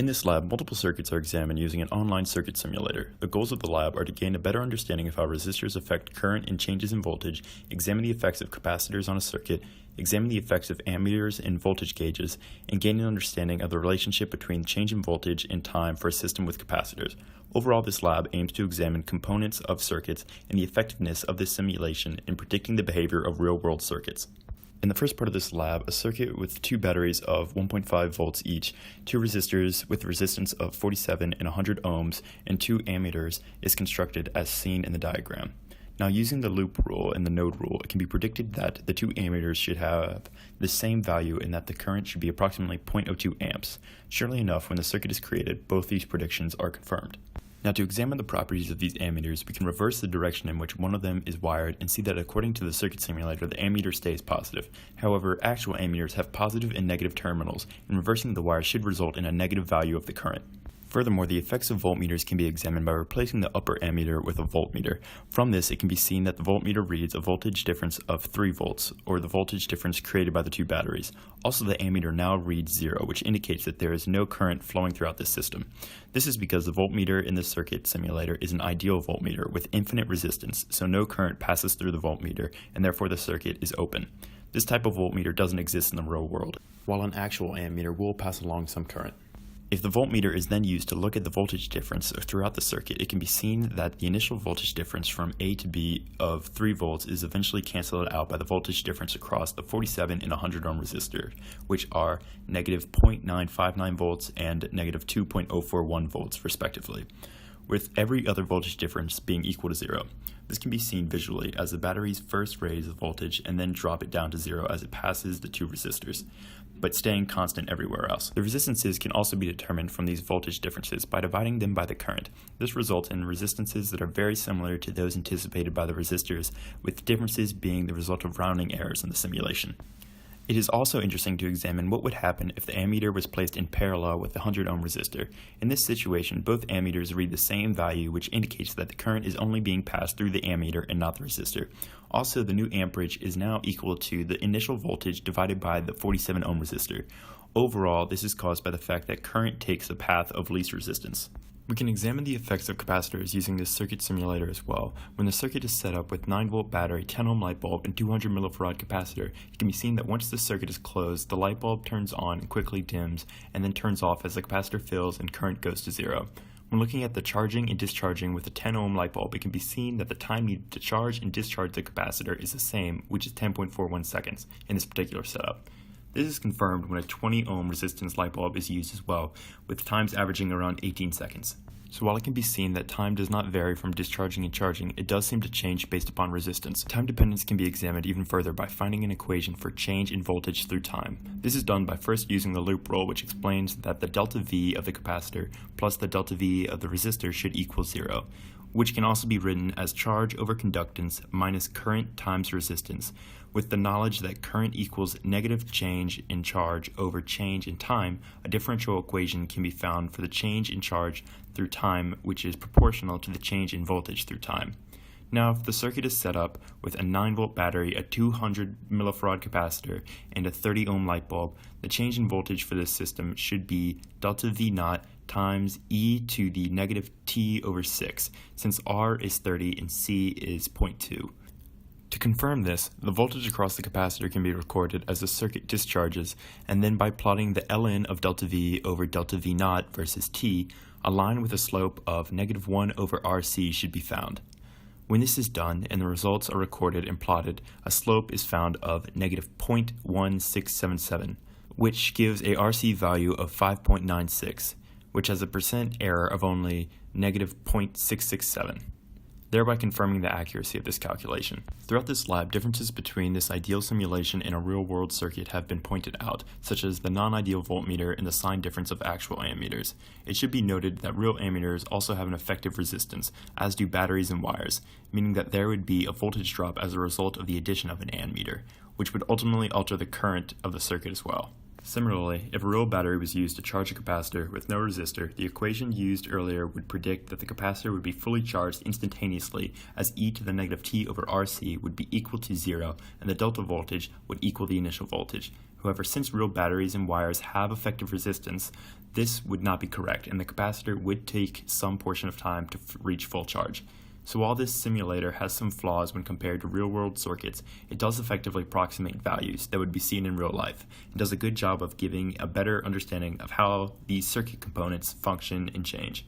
In this lab, multiple circuits are examined using an online circuit simulator. The goals of the lab are to gain a better understanding of how resistors affect current and changes in voltage, examine the effects of capacitors on a circuit, examine the effects of ammeters and voltage gauges, and gain an understanding of the relationship between change in voltage and time for a system with capacitors. Overall, this lab aims to examine components of circuits and the effectiveness of this simulation in predicting the behavior of real-world circuits. In the first part of this lab, a circuit with two batteries of 1.5 volts each, two resistors with resistance of 47 and 100 ohms, and two ammeters is constructed as seen in the diagram. Now, using the loop rule and the node rule, it can be predicted that the two ammeters should have the same value and that the current should be approximately 0.02 amps. Surely enough, when the circuit is created, both these predictions are confirmed. Now, to examine the properties of these ammeters, we can reverse the direction in which one of them is wired and see that according to the circuit simulator, the ammeter stays positive. However, actual ammeters have positive and negative terminals, and reversing the wire should result in a negative value of the current. Furthermore, the effects of voltmeters can be examined by replacing the upper ammeter with a voltmeter. From this, it can be seen that the voltmeter reads a voltage difference of 3 volts, or the voltage difference created by the two batteries. Also, the ammeter now reads 0, which indicates that there is no current flowing throughout this system. This is because the voltmeter in the circuit simulator is an ideal voltmeter with infinite resistance, so no current passes through the voltmeter, and therefore the circuit is open. This type of voltmeter doesn't exist in the real world, while an actual ammeter will pass along some current. If the voltmeter is then used to look at the voltage difference throughout the circuit, it can be seen that the initial voltage difference from A to B of 3 volts is eventually canceled out by the voltage difference across the 47 and 100 ohm resistor, which are negative 0.959 volts and negative 2.041 volts respectively, with every other voltage difference being equal to 0. This can be seen visually as the batteries first raise the voltage and then drop it down to 0 as it passes the two resistors, but staying constant everywhere else. The resistances can also be determined from these voltage differences by dividing them by the current. This results in resistances that are very similar to those anticipated by the resistors, with differences being the result of rounding errors in the simulation. It is also interesting to examine what would happen if the ammeter was placed in parallel with the 100 ohm resistor. In this situation, both ammeters read the same value, which indicates that the current is only being passed through the ammeter and not the resistor. Also, the new amperage is now equal to the initial voltage divided by the 47 ohm resistor. Overall, this is caused by the fact that current takes a path of least resistance. We can examine the effects of capacitors using this circuit simulator as well. When the circuit is set up with 9-volt battery, 10 ohm light bulb, and 200 millifarad capacitor, it can be seen that once the circuit is closed, the light bulb turns on and quickly dims, and then turns off as the capacitor fills and current goes to 0. When looking at the charging and discharging with a 10 ohm light bulb, it can be seen that the time needed to charge and discharge the capacitor is the same, which is 10.41 seconds in this particular setup. This is confirmed when a 20 ohm resistance light bulb is used as well, with times averaging around 18 seconds. So while it can be seen that time does not vary from discharging and charging, it does seem to change based upon resistance. Time dependence can be examined even further by finding an equation for change in voltage through time. This is done by first using the loop rule, which explains that the delta V of the capacitor plus the delta V of the resistor should equal 0, which can also be written as charge over conductance minus current times resistance, with the knowledge that current equals negative change in charge over change in time. A differential equation can be found for the change in charge through time, which is proportional to the change in voltage through time. Now, if the circuit is set up with a 9-volt battery, a 200 millifarad capacitor, and a 30 ohm light bulb, the change in voltage for this system should be delta V naught times e to the negative t over 6, since R is 30 and C is 0.2. To confirm this, the voltage across the capacitor can be recorded as the circuit discharges, and then by plotting the ln of delta V over delta V naught versus t, a line with a slope of negative 1 over RC should be found. When this is done and the results are recorded and plotted, a slope is found of negative 0.1677, which gives a RC value of 5.96, which has a percent error of only negative 0.667. Thereby confirming the accuracy of this calculation. Throughout this lab, differences between this ideal simulation and a real-world circuit have been pointed out, such as the non-ideal voltmeter and the sign difference of actual ammeters. It should be noted that real ammeters also have an effective resistance, as do batteries and wires, meaning that there would be a voltage drop as a result of the addition of an ammeter, which would ultimately alter the current of the circuit as well. Similarly, if a real battery was used to charge a capacitor with no resistor, the equation used earlier would predict that the capacitor would be fully charged instantaneously, as e to the negative t over RC would be equal to 0 and the delta voltage would equal the initial voltage. However, since real batteries and wires have effective resistance, this would not be correct, and the capacitor would take some portion of time to reach full charge. So while this simulator has some flaws when compared to real-world circuits, it does effectively approximate values that would be seen in real life, and does a good job of giving a better understanding of how these circuit components function and change.